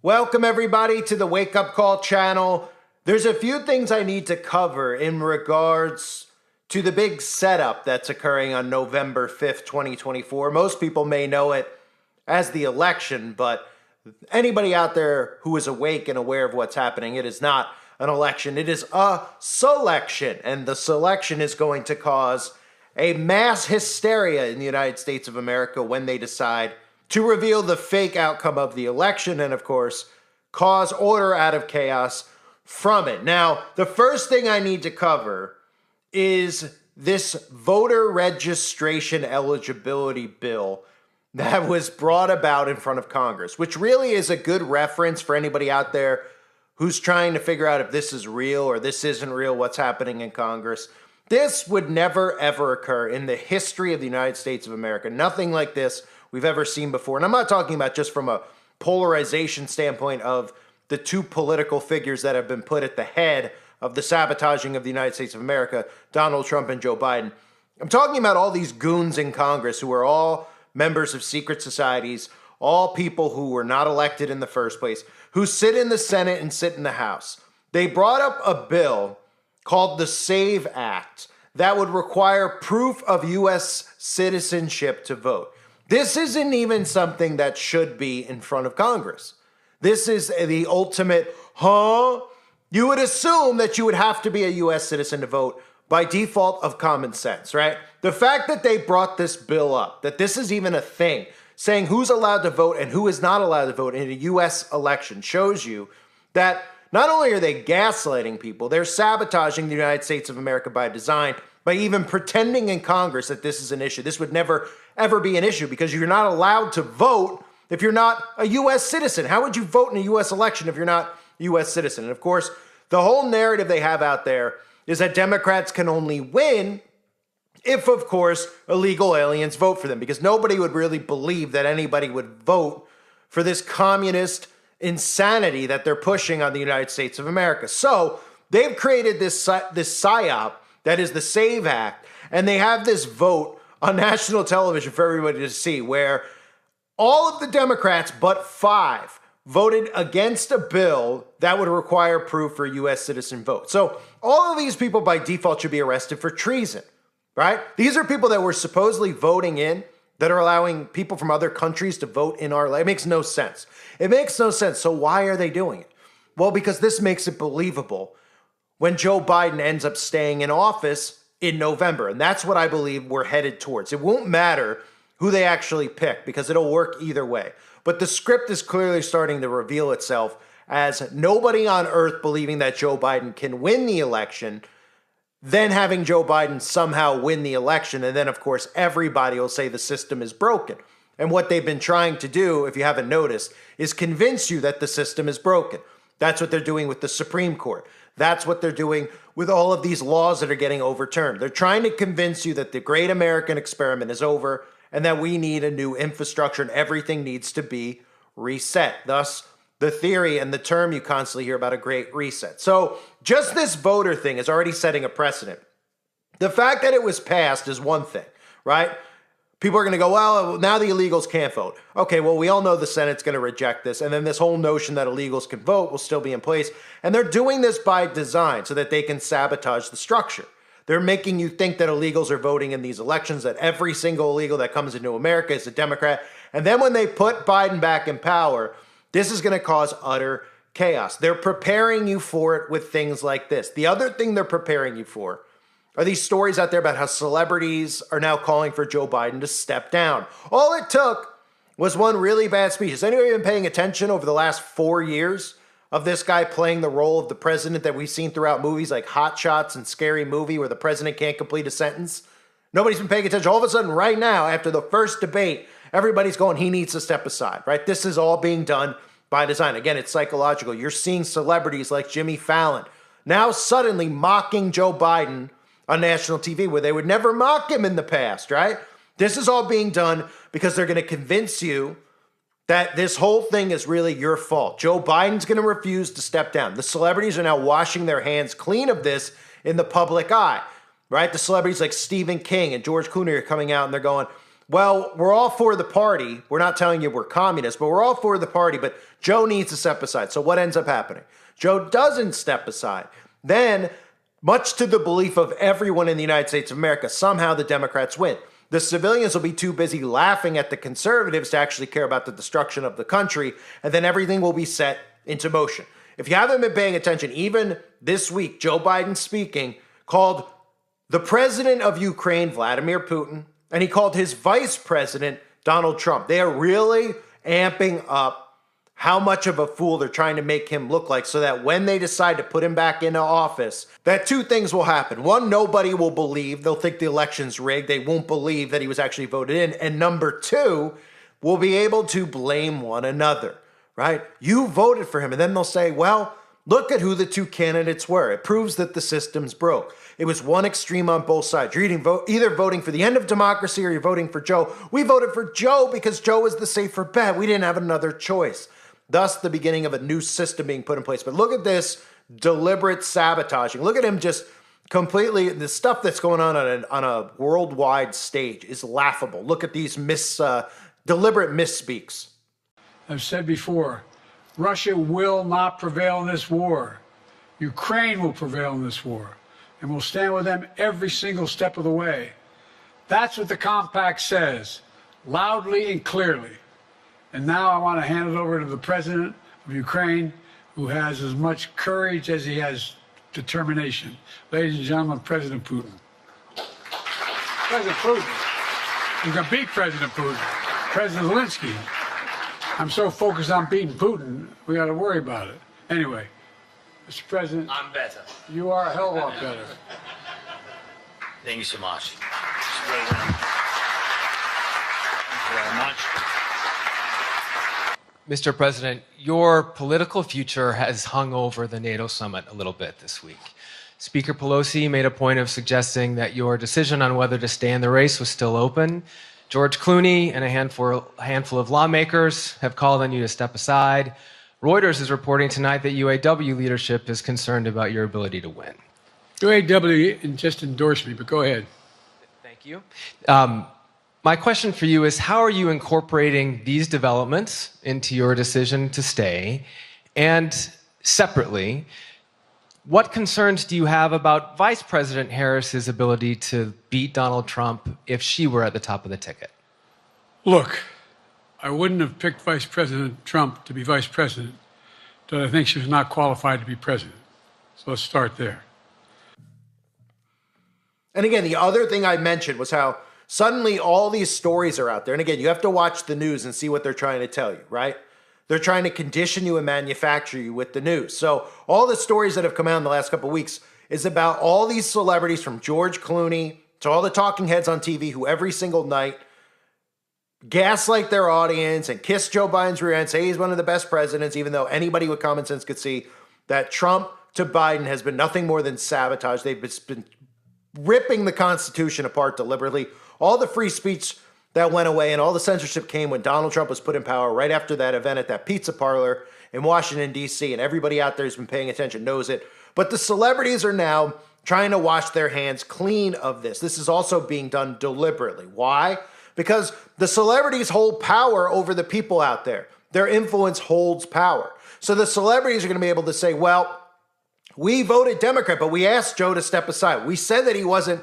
Welcome, everybody, to the Wake Up Call channel. There's a few things I need to cover in regards to the big setup that's occurring on November 5th, 2024. Most people may know it as the election, but anybody out there who is awake and aware of what's happening, it is not an election, it is a selection. And the selection is going to cause a mass hysteria in the United States of America when they decide to reveal the fake outcome of the election and, of course, cause order out of chaos from it. Now, the first thing I need to cover is this voter registration eligibility bill that was brought about in front of Congress, which really is a good reference for anybody out there who's trying to figure out if this is real or this isn't real, what's happening in Congress. This would never, ever occur in the history of the United States of America. Nothing like this we've ever seen before. And I'm not talking about just from a polarization standpoint of the two political figures that have been put at the head of the sabotaging of the United States of America, Donald Trump and Joe Biden. I'm talking about all these goons in Congress who are all members of secret societies, all people who were not elected in the first place, who sit in the Senate and sit in the House. They brought up a bill called the SAVE Act that would require proof of U.S. citizenship to vote. This isn't even something that should be in front of Congress. This is the ultimate, You would assume that you would have to be a U.S. citizen to vote by default of common sense, right? The fact that they brought this bill up, that this is even a thing, saying who's allowed to vote and who is not allowed to vote in a U.S. election shows you that not only are they gaslighting people, they're sabotaging the United States of America by design, by even pretending in Congress that this is an issue. This would never, ever be an issue because you're not allowed to vote if you're not a U.S. citizen. How would you vote in a U.S. election if you're not a U.S. citizen? And of course, the whole narrative they have out there is that Democrats can only win if, of course, illegal aliens vote for them, because nobody would really believe that anybody would vote for this communist insanity that they're pushing on the United States of America. So they've created this PSYOP that is the SAVE Act, and they have this vote on national television for everybody to see where all of the Democrats but 5 voted against a bill that would require proof for U.S. citizen vote. So all of these people by default should be arrested for treason, right? These are people that were supposedly voting in, that are allowing people from other countries to vote in our land. It makes no sense. It makes no sense. So why are they doing it? Well, because this makes it believable when Joe Biden ends up staying in office in November. And that's what I believe we're headed towards. It won't matter who they actually pick because it'll work either way. But the script is clearly starting to reveal itself as nobody on earth believing that Joe Biden can win the election, then having Joe Biden somehow win the election. And then, of course, everybody will say the system is broken. And what they've been trying to do, if you haven't noticed, is convince you that the system is broken. That's what they're doing with the Supreme Court. That's what they're doing with all of these laws that are getting overturned. They're trying to convince you that the great American experiment is over and that we need a new infrastructure and everything needs to be reset. Thus, the theory and the term you constantly hear about a great reset. So just this voter thing is already setting a precedent. The fact that it was passed is one thing, right? People are going to go, well, now the illegals can't vote. Okay, well, we all know the Senate's going to reject this. And then this whole notion that illegals can vote will still be in place. And they're doing this by design so that they can sabotage the structure. They're making you think that illegals are voting in these elections, that every single illegal that comes into America is a Democrat. And then when they put Biden back in power, this is going to cause utter chaos. They're preparing you for it with things like this. The other thing they're preparing you for are these stories out there about how celebrities are now calling for Joe Biden to step down. All it took was one really bad speech. Has anybody been paying attention over the last 4 years of this guy playing the role of the president that we've seen throughout movies like Hot Shots and Scary Movie where the president can't complete a sentence? Nobody's been paying attention. All of a sudden, right now, after the first debate, everybody's going, he needs to step aside, right? This is all being done by design. Again, it's psychological. You're seeing celebrities like Jimmy Fallon now suddenly mocking Joe Biden on national TV where they would never mock him in the past, right? This is all being done because they're going to convince you that this whole thing is really your fault. Joe Biden's going to refuse to step down. The celebrities are now washing their hands clean of this in the public eye, right? The celebrities like Stephen King and George Clooney are coming out and they're going, well, we're all for the party. We're not telling you we're communists, but we're all for the party. But Joe needs to step aside. So what ends up happening? Joe doesn't step aside. Then, much to the belief of everyone in the United States of America, somehow the Democrats win. The civilians will be too busy laughing at the conservatives to actually care about the destruction of the country, and then everything will be set into motion. If you haven't been paying attention, even this week, Joe Biden speaking called the president of Ukraine, Vladimir Putin, and he called his vice president, Donald Trump. They are really amping up how much of a fool they're trying to make him look like so that when they decide to put him back into office, that two things will happen. One, nobody will believe. They'll think the election's rigged. They won't believe that he was actually voted in. And number two, we'll be able to blame one another, right? You voted for him. And then they'll say, well, look at who the two candidates were. It proves that the system's broke. It was one extreme on both sides. You're either voting for the end of democracy or you're voting for Joe. We voted for Joe because Joe was the safer bet. We didn't have another choice. Thus, the beginning of a new system being put in place. But look at this deliberate sabotaging. Look at him just completely, the stuff that's going on a worldwide stage is laughable. Look at these deliberate misspeaks. I've said before, Russia will not prevail in this war. Ukraine will prevail in this war. And we'll stand with them every single step of the way. That's what the compact says, loudly and clearly. And now I want to hand it over to the president of Ukraine, who has as much courage as he has determination. Ladies and gentlemen, President Putin. President Putin. You can beat President Putin. President Zelensky. I'm so focused on beating Putin, we got to worry about it. Anyway, Mr. President. I'm better. You are a hell of a lot better. Thank you so much. Mr. President. Thank you very much. Mr. President, your political future has hung over the NATO summit a little bit this week. Speaker Pelosi made a point of suggesting that your decision on whether to stay in the race was still open. George Clooney and a handful of lawmakers have called on you to step aside. Reuters is reporting tonight that UAW leadership is concerned about your ability to win. UAW just endorsed me, but go ahead. Thank you. My question for you is, how are you incorporating these developments into your decision to stay? And separately, what concerns do you have about Vice President Harris's ability to beat Donald Trump if she were at the top of the ticket? Look, I wouldn't have picked Vice President Trump to be vice president, but I think she was not qualified to be president. So let's start there. And again, the other thing I mentioned was how suddenly all these stories are out there. And again, you have to watch the news and see what they're trying to tell you, right? They're trying to condition you and manufacture you with the news. So all the stories that have come out in the last couple of weeks is about all these celebrities, from George Clooney to all the talking heads on TV who every single night gaslight their audience and kiss Joe Biden's rear end, say he's one of the best presidents, even though anybody with common sense could see that Trump to Biden has been nothing more than sabotage. They've been ripping the Constitution apart deliberately. All the free speech that went away and all the censorship came when Donald Trump was put in power right after that event at that pizza parlor in Washington, D.C. And everybody out there who's been paying attention knows it. But the celebrities are now trying to wash their hands clean of this. This is also being done deliberately. Why? Because the celebrities hold power over the people out there. Their influence holds power. So the celebrities are going to be able to say, well, we voted Democrat, but we asked Joe to step aside. We said that he wasn't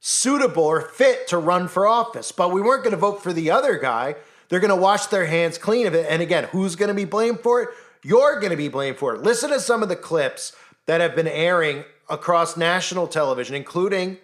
suitable or fit to run for office, but we weren't going to vote for the other guy. They're going to wash their hands clean of it. And again, who's going to be blamed for it? You're going to be blamed for it. Listen to some of the clips that have been airing across national television, including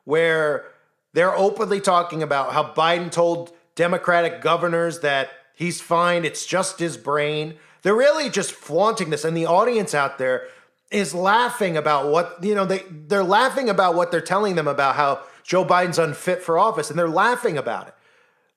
where they're openly talking about how Biden told Democratic governors that he's fine, it's just his brain. They're really just flaunting this, and the audience out there is laughing about what, they're laughing about what they're telling them about how Joe Biden's unfit for office, and they're laughing about it.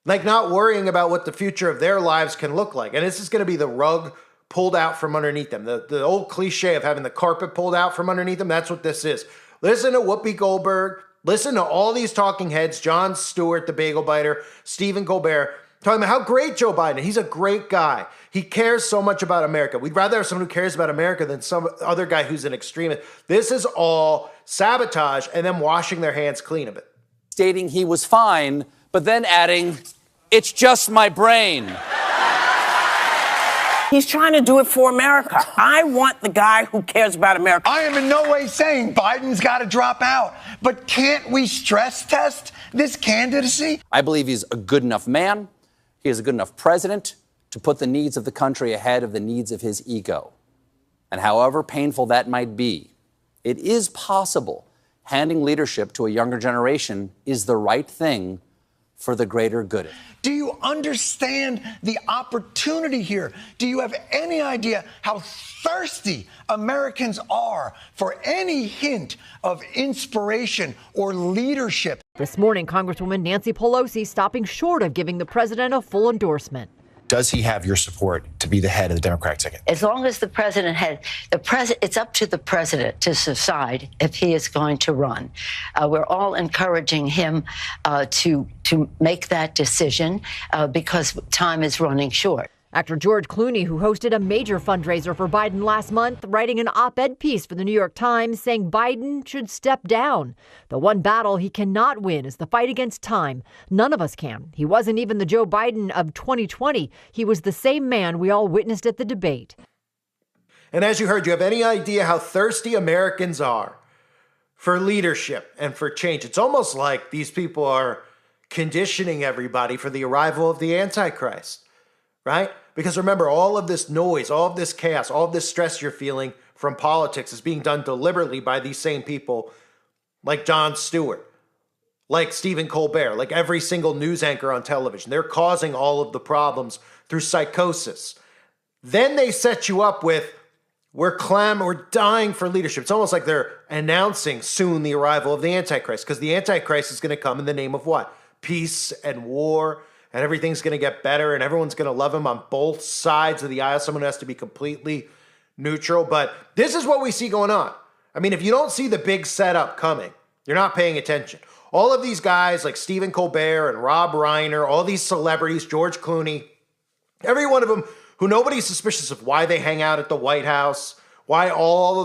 Like, not worrying about what the future of their lives can look like. And this is going to be the rug pulled out from underneath them. The old cliche of having the carpet pulled out from underneath them, that's what this is. Listen to Whoopi Goldberg. Listen to all these talking heads, Jon Stewart, the bagel biter, Stephen Colbert, talking about how great Joe Biden is. He's a great guy. He cares so much about America. We'd rather have someone who cares about America than some other guy who's an extremist. This is all sabotage and them washing their hands clean of it. Stating he was fine, but then adding, "It's just my brain." He's trying to do it for America. I want the guy who cares about America. I am in no way saying Biden's got to drop out, but can't we stress test this candidacy? I believe he's a good enough man. He is a good enough president to put the needs of the country ahead of the needs of his ego. And however painful that might be, it is possible handing leadership to a younger generation is the right thing for the greater good. Do you understand the opportunity here? Do you have any idea how thirsty Americans are for any hint of inspiration or leadership? This morning, Congresswoman Nancy Pelosi stopping short of giving the president a full endorsement. Does he have your support to be the head of the Democratic ticket? As long as the president it's up to the president to decide if he is going to run. We're all encouraging him to make that decision because time is running short. Actor George Clooney, who hosted a major fundraiser for Biden last month, writing an op-ed piece for the New York Times saying Biden should step down. The one battle he cannot win is the fight against time. None of us can. He wasn't even the Joe Biden of 2020. He was the same man we all witnessed at the debate. And as you heard, do you have any idea how thirsty Americans are for leadership and for change? It's almost like these people are conditioning everybody for the arrival of the Antichrist. Right? Because remember, all of this noise, all of this chaos, all of this stress you're feeling from politics is being done deliberately by these same people like Jon Stewart, like Stephen Colbert, like every single news anchor on television. They're causing all of the problems through psychosis. Then they set you up with, we're dying for leadership. It's almost like they're announcing soon the arrival of the Antichrist, because the Antichrist is going to come in the name of what? Peace and war. And everything's going to get better, and everyone's going to love him on both sides of the aisle. Someone has to be completely neutral. But this is what we see going on. I mean, if you don't see the big setup coming, you're not paying attention. All of these guys like Stephen Colbert and Rob Reiner, all these celebrities, George Clooney, every one of them who nobody's suspicious of why they hang out at the White House, why all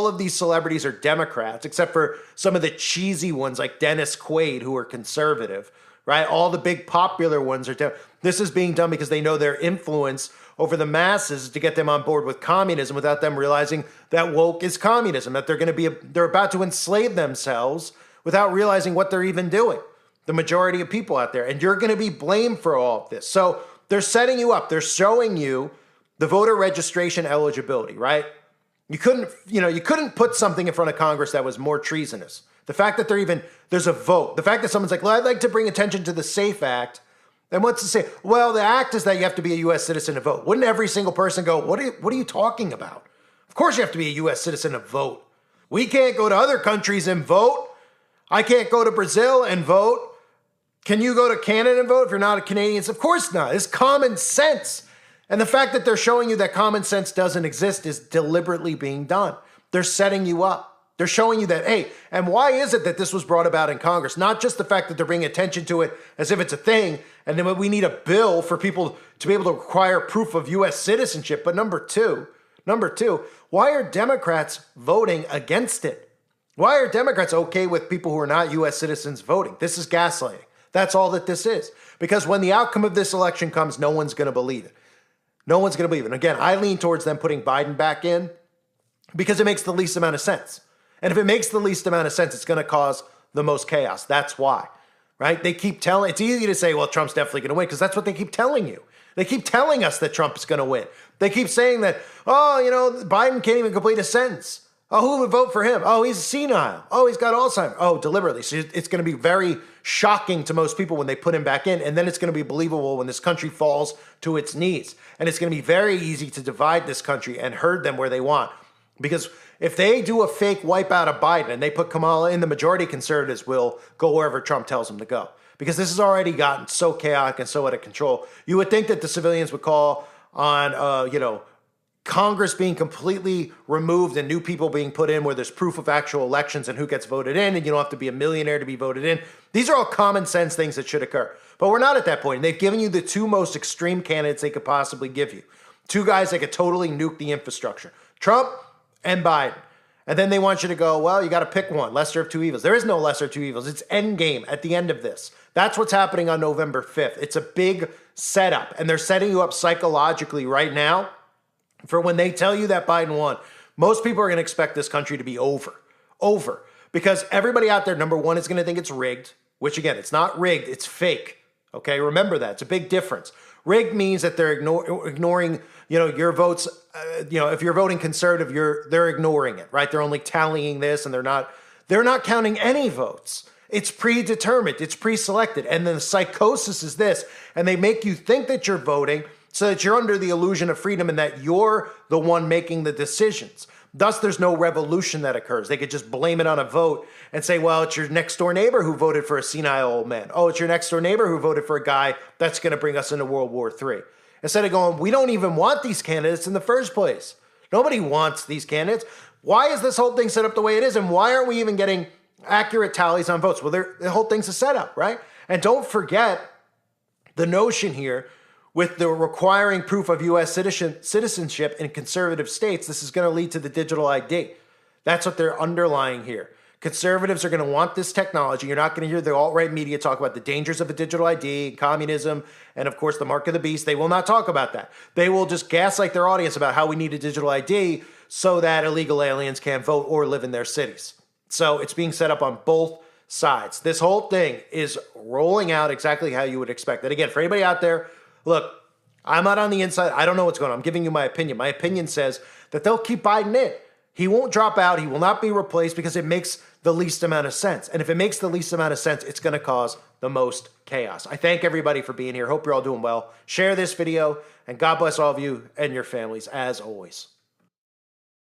of these celebrities are Democrats, except for some of the cheesy ones like Dennis Quaid, who are conservative. Right? All the big popular ones are. This is being done because they know their influence over the masses to get them on board with communism without them realizing that woke is communism, that they're about to enslave themselves without realizing what they're even doing. The majority of people out there. And you're going to be blamed for all of this. So they're setting you up. They're showing you the voter registration eligibility, right? You couldn't put something in front of Congress that was more treasonous. The fact that there's a vote, the fact that someone's like, well, I'd like to bring attention to the SAFE Act. And what's to say? Well, the act is that you have to be a U.S. citizen to vote. Wouldn't every single person go, what are you talking about? Of course you have to be a U.S. citizen to vote. We can't go to other countries and vote. I can't go to Brazil and vote. Can you go to Canada and vote if you're not a Canadian? Of course not. It's common sense. And the fact that they're showing you that common sense doesn't exist is deliberately being done. They're setting you up. They're showing you that, hey, and why is it that this was brought about in Congress? Not just the fact that they're bringing attention to it as if it's a thing, and then we need a bill for people to be able to require proof of U.S. citizenship. But number two, why are Democrats voting against it? Why are Democrats okay with people who are not U.S. citizens voting? This is gaslighting. That's all that this is. Because when the outcome of this election comes, no one's going to believe it. No one's going to believe it. And again, I lean towards them putting Biden back in because it makes the least amount of sense. And if it makes the least amount of sense, it's going to cause the most chaos. That's why, right? They keep telling, it's easy to say, well, Trump's definitely going to win because that's what they keep telling you. They keep telling us that Trump is going to win. They keep saying that, Biden can't even complete a sentence. Oh, who would vote for him? Oh, he's senile. Oh, he's got Alzheimer's. Oh, deliberately. So it's going to be very shocking to most people when they put him back in. And then it's going to be believable when this country falls to its knees. And it's going to be very easy to divide this country and herd them where they want. Because if they do a fake wipeout of Biden and they put Kamala in, the majority conservatives will go wherever Trump tells them to go. Because this has already gotten so chaotic and so out of control. You would think that the civilians would call on, Congress being completely removed and new people being put in where there's proof of actual elections and who gets voted in, and you don't have to be a millionaire to be voted in. These are all common sense things that should occur. But we're not at that point. And they've given you the two most extreme candidates they could possibly give you. Two guys that could totally nuke the infrastructure. Trump and Biden. And then they want you to go, well, you got to pick one, lesser of two evils. There is no lesser of two evils. It's endgame at the end of this. That's what's happening on November 5th. It's a big setup, and they're setting you up psychologically right now for when they tell you that Biden won. Most people are going to expect this country to be over, because everybody out there, number one, is going to think it's rigged, which again, it's not rigged, it's fake. Okay, remember that. It's a big difference. Rigged means that they're ignoring, your votes. If you're voting conservative, they're ignoring it, right? They're only tallying this, and they're not counting any votes. It's predetermined, it's pre-selected, and then the psychosis is this, and they make you think that you're voting so that you're under the illusion of freedom and that you're the one making the decisions. Thus, there's no revolution that occurs. They could just blame it on a vote and say, well, it's your next door neighbor who voted for a senile old man. Oh, it's your next door neighbor who voted for a guy that's going to bring us into World War III. Instead of going, we don't even want these candidates in the first place. Nobody wants these candidates. Why is this whole thing set up the way it is? And why aren't we even getting accurate tallies on votes? Well, the whole thing's a setup, right? And don't forget the notion here with the requiring proof of U.S. citizenship in conservative states. This is going to lead to the digital ID. That's what they're underlying here. Conservatives are going to want this technology. You're not going to hear the alt-right media talk about the dangers of a digital ID, communism, and of course the mark of the beast. They will not talk about that. They will just gaslight their audience about how we need a digital ID so that illegal aliens can't vote or live in their cities. So it's being set up on both sides. This whole thing is rolling out exactly how you would expect. And again, for anybody out there, look, I'm not on the inside. I don't know what's going on. I'm giving you my opinion. My opinion says that they'll keep Biden in. He won't drop out. He will not be replaced because it makes the least amount of sense. And if it makes the least amount of sense, it's going to cause the most chaos. I thank everybody for being here. Hope you're all doing well. Share this video, and God bless all of you and your families as always.